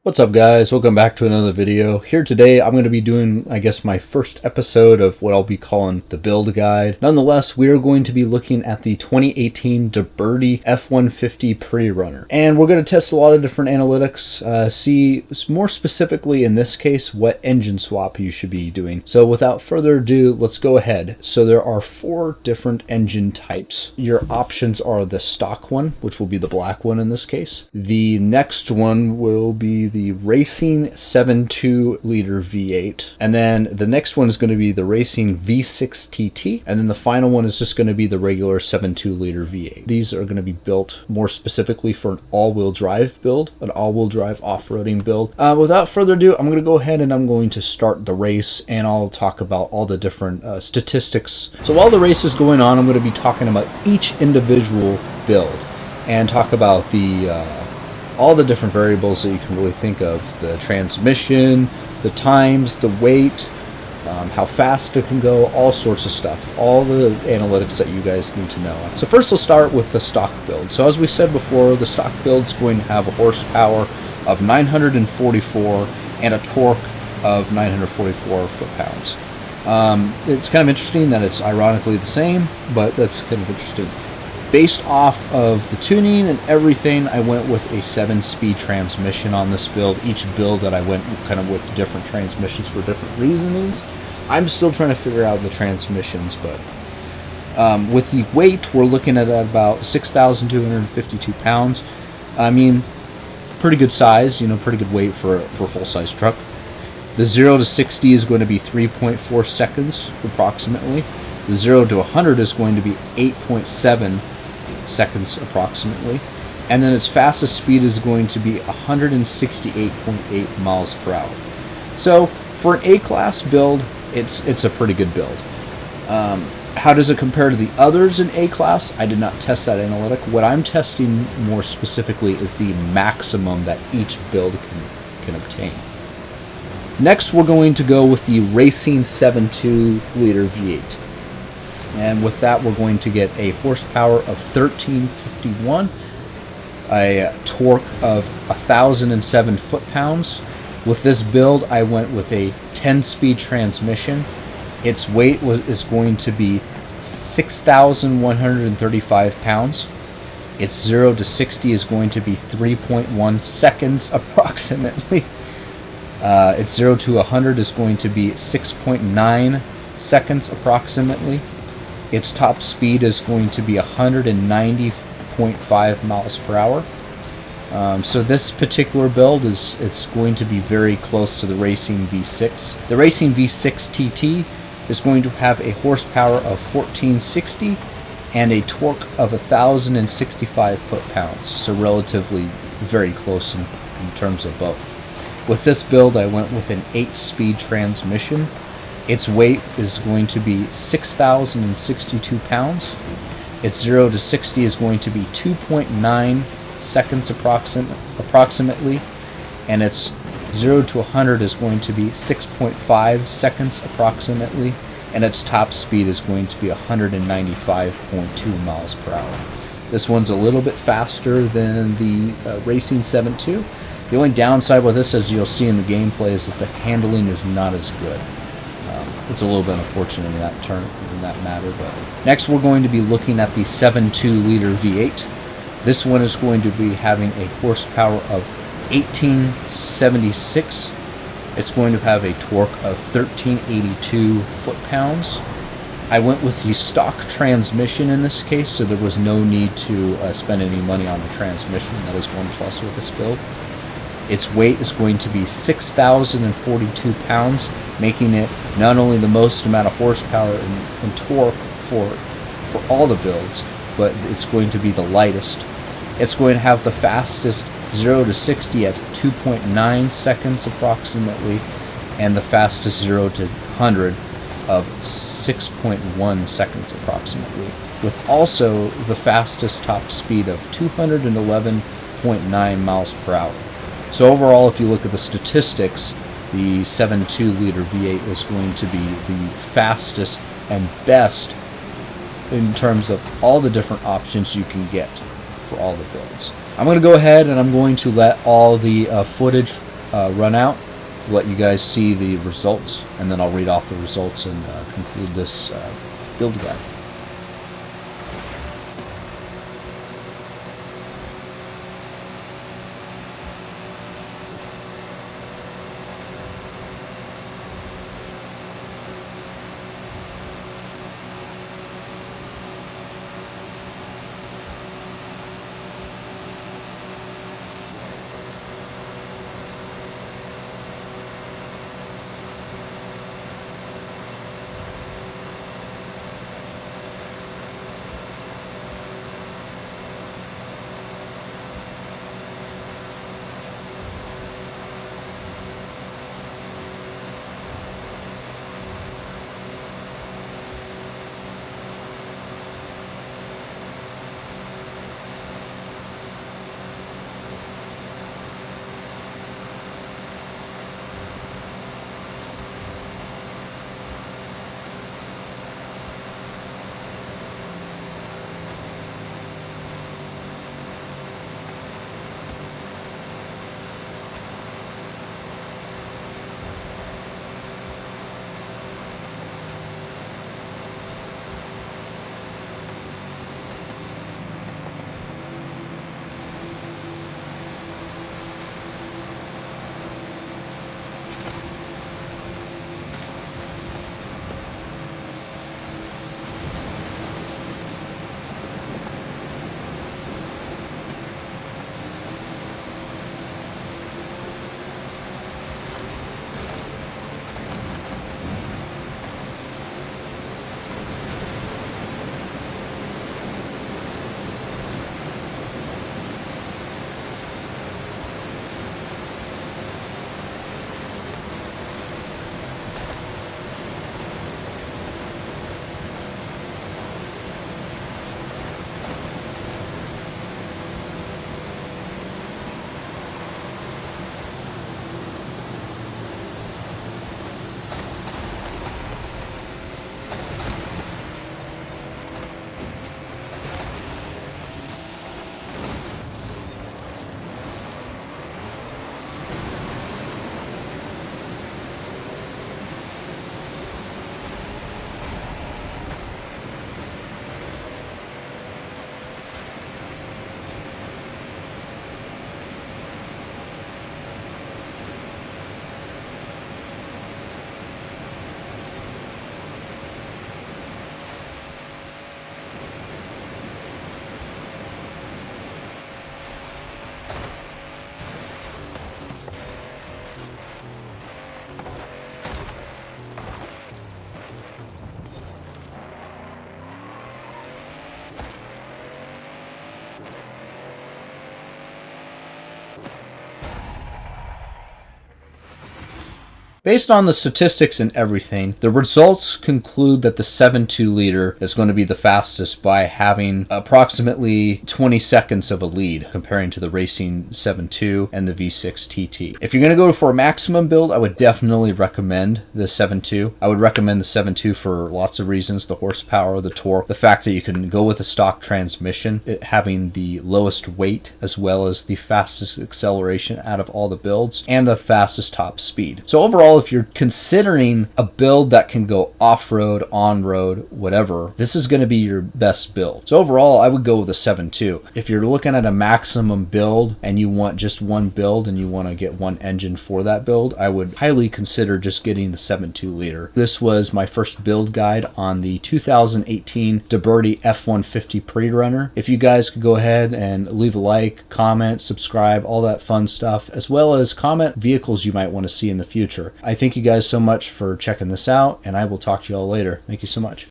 What's up, guys? Welcome back to another video. Here today I'm going to be doing, I guess, my first episode of what I'll be calling the build guide. Nonetheless, we are going to be looking at the 2018 Deberti F-150 Prerunner. And we're going to test a lot of different analytics, see more specifically in this case what engine swap you should be doing. So without further ado, let's go ahead. So there are 4 different engine types. Your options are the stock one, which will be the black one in this case. The next one will be the Racing 7.2 liter V8, and then the next one is going to be the Racing V6 TT, and then the final one is just going to be the regular 7.2 liter V8. These are going to be built more specifically for an all-wheel drive build, an all-wheel drive off-roading build. Without further ado, I'm going to go ahead and I'm going to start the race, and I'll talk about all the different statistics. So while the race is going on, I'm going to be talking about each individual build and talk about the all the different variables that you can really think of: the transmission, the times, the weight, how fast it can go, all sorts of stuff, all the analytics that you guys need to know. So first, let's start with the stock build. So as we said before, the stock build is going to have a horsepower of 944 and a torque of 944 foot-pounds. It's kind of interesting that it's ironically the same, but that's kind of interesting. Based off of the tuning and everything, I went with a 7-speed transmission on this build. Each build that I went kind of with different transmissions for different reasonings. I'm still trying to figure out the transmissions, but with the weight, we're looking at about 6,252 pounds. I mean, pretty good size, pretty good weight for a full-size truck. The 0 to 60 is going to be 3.4 seconds approximately. The 0 to 100 is going to be 8.7 seconds approximately, and then its fastest speed is going to be 168.8 miles per hour. So for an A-class build, it's a pretty good build. How does it compare to the others in A-class? I did not test that analytic. What I'm testing more specifically is the maximum that each build can obtain. Next, we're going to go with the Racing 7.2 liter V8. And with that, we're going to get a horsepower of 1351, a torque of 1,007 foot-pounds. With this build, I went with a 10-speed transmission. Its weight is going to be 6,135 pounds. Its 0 to 60 is going to be 3.1 seconds approximately. Its 0 to 100 is going to be 6.9 seconds approximately. Its top speed is going to be 190.5 miles per hour. So this particular build it's going to be very close to the Racing V6. The Racing V6 TT is going to have a horsepower of 1460 and a torque of 1,065 foot-pounds. So relatively very close in terms of both. With this build, I went with an 8-speed transmission. Its weight is going to be 6,062 pounds. Its 0 to 60 is going to be 2.9 seconds approximately. And its 0 to 100 is going to be 6.5 seconds approximately. And its top speed is going to be 195.2 miles per hour. This one's a little bit faster than the Racing 7.2. The only downside with this, as you'll see in the gameplay, is that the handling is not as good. It's a little bit unfortunate in that matter. But next, we're going to be looking at the 7.2 liter V8. This one is going to be having a horsepower of 1876. It's going to have a torque of 1382 foot-pounds. I went with the stock transmission in this case, so there was no need to spend any money on the transmission. That is one plus with this build. Its weight is going to be 6,042 pounds, making it not only the most amount of horsepower and torque for all the builds, but it's going to be the lightest. It's going to have the fastest 0 to 60 at 2.9 seconds approximately, and the fastest 0 to 100 of 6.1 seconds approximately, with also the fastest top speed of 211.9 miles per hour. So overall, if you look at the statistics, the 7.2 liter V8 is going to be the fastest and best in terms of all the different options you can get for all the builds. I'm going to go ahead and I'm going to let all the footage run out, let you guys see the results, and then I'll read off the results and conclude this build guide. Based on the statistics and everything, the results conclude that the 7.2 liter is going to be the fastest by having approximately 20 seconds of a lead comparing to the racing 7.2 and the V6 TT. If you're going to go for a maximum build, I would definitely recommend the 7.2. I would recommend the 7.2 for lots of reasons: the horsepower, the torque, the fact that you can go with a stock transmission, it having the lowest weight as well as the fastest acceleration out of all the builds, and the fastest top speed. So overall, if you're considering a build that can go off-road, on-road, whatever, this is going to be your best build. So overall, I would go with a 7.2. If you're looking at a maximum build and you want just one build and you want to get one engine for that build, I would highly consider just getting the 7.2 liter. This was my first build guide on the 2018 Deberti F-150 Prerunner. If you guys could go ahead and leave a like, comment, subscribe, all that fun stuff, as well as comment vehicles you might want to see in the future. I thank you guys so much for checking this out, and I will talk to you all later. Thank you so much.